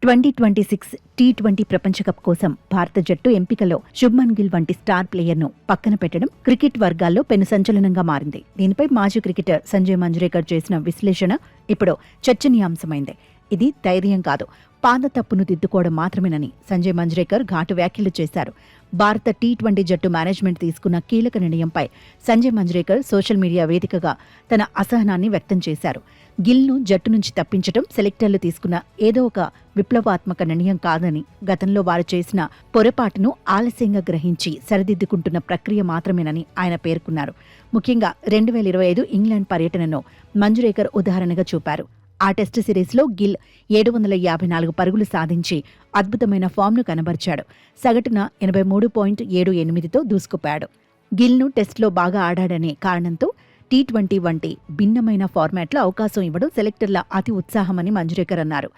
2026 T20 ప్రపంచ cup కోసం భారత జట్టు ఎంపికలో శుభ్మన్ గిల్ వంటి స్టార్ ప్లేయర్ను పక్కన పెట్టడం క్రికెట్ వర్గాల్లో పెను సంచలనంగా మారింది. దీనిపై మాజీ క్రికెటర్ సంజయ్ మంజ్రేకర్ చేసిన విశ్లేషణ ఇప్పుడు చర్చనీయాంశమైంది. ఇది ధైర్యం కాదు, పాద తప్పును దిద్దుకోవడం మాత్రమేనని సంజయ్ మంజ్రేకర్ ఘాటు వ్యాఖ్యలు చేశారు. భారత టీ20 జట్టు మేనేజ్మెంట్ తీసుకున్న కీలక నిర్ణయంపై సంజయ్ మంజ్రేకర్ సోషల్ మీడియా వేదికగా తన అసహనాన్ని వ్యక్తం చేశారు. గిల్ను జట్టు నుంచి తప్పించడం సెలెక్టర్లు తీసుకున్న ఏదో ఒక విప్లవాత్మక నిర్ణయం కాదని, గతంలో వారు చేసిన పొరపాటును ఆలస్యంగా గ్రహించి సరిదిద్దుకుంటున్న ప్రక్రియ మాత్రమేనని ఆయన పేర్కొన్నారు. ముఖ్యంగా 2025 ఇంగ్లాండ్ పర్యటనను మంజ్రేకర్ ఉదాహరణగా చూపారు. ఆ టెస్టు సిరీస్లో గిల్ 754 పరుగులు సాధించి అద్భుతమైన ఫామ్ను కనబర్చాడు. సగటున 83.78తో దూసుకుపోయాడు. గిల్ను టెస్టులో బాగా ఆడాడనే కారణంతో టీ20 వంటి భిన్నమైన ఫార్మాట్లో అవకాశం ఇవ్వడం సెలెక్టర్ల అతి ఉత్సాహమని మంజ్రేకర్ అన్నారు.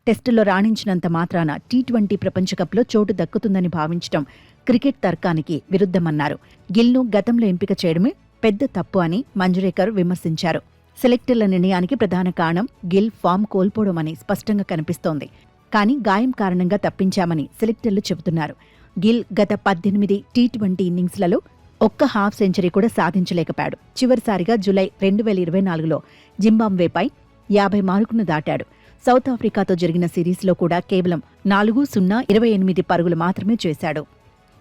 టెస్టులో రాణించినంత మాత్రాన టీ20 ప్రపంచ కప్లో చోటు దక్కుతుందని భావించడం క్రికెట్ తర్కానికి విరుద్ధమన్నారు. గిల్ను గతంలో ఎంపిక చేయడమే పెద్ద తప్పు అని మంజ్రేకర్ విమర్శించారు. సెలెక్టర్ల నిర్ణయానికి ప్రధాన కారణం గిల్ ఫామ్ కోల్పోవడమని స్పష్టంగా కనిపిస్తోంది. కానీ గాయం కారణంగా తప్పించామని సెలెక్టర్లు చెబుతున్నారు. గిల్ గత 18 టీ20 ఇన్నింగ్స్లలో ఒక్క హాఫ్ సెంచరీ కూడా సాధించలేకపోయాడు. చివరిసారిగా జూలై 2024లో జింబాబ్వేపై 50 మార్కును దాటాడు. సౌత్ ఆఫ్రికాతో జరిగిన సిరీస్లో కూడా కేవలం 4-0-28 పరుగులు మాత్రమే చేశాడు.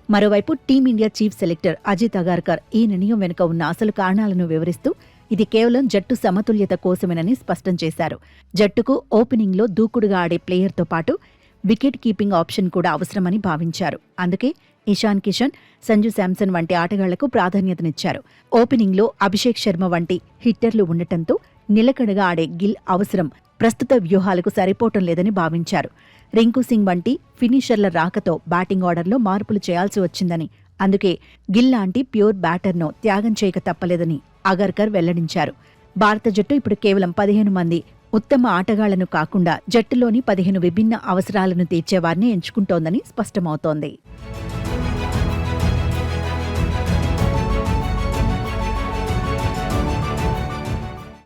మరోవైపు team India chief selector Ajit Agarkar ఈ నిర్ణయం వెనుక ఉన్న అసలు కారణాలను వివరిస్తూ ఇది కేవలం జట్టు సమతుల్యత కోసమేనని స్పష్టం చేశారు. జట్టుకు ఓపెనింగ్లో దూకుడుగా ఆడే ప్లేయర్తో పాటు వికెట్ కీపింగ్ ఆప్షన్ కూడా అవసరమని భావించారు. అందుకే ఇషాన్ కిషన్, సంజు శాంసన్ వంటి ఆటగాళ్లకు ప్రాధాన్యతనిచ్చారు. ఓపెనింగ్లో అభిషేక్ శర్మ వంటి హిట్టర్లు ఉండటంతో నిలకడగా ఆడే గిల్ అవసరం ప్రస్తుత వ్యూహాలకు సరిపోవటం లేదని భావించారు. రింకు సింగ్ వంటి ఫినిషర్ల రాకతో బ్యాటింగ్ ఆర్డర్లో మార్పులు చేయాల్సి వచ్చిందని, అందుకే గిల్ లాంటి ప్యూర్ బ్యాటర్ను త్యాగం చేయక తప్పలేదని అగర్కర్ వెల్లడించారు. భారత జట్టు ఇప్పుడు కేవలం 15 మంది ఉత్తమ ఆటగాళ్లను కాకుండా జట్టులోని 15 విభిన్న అవసరాలను తీర్చేవారిని ఎంచుకుంటోందని స్పష్టమవుతోంది.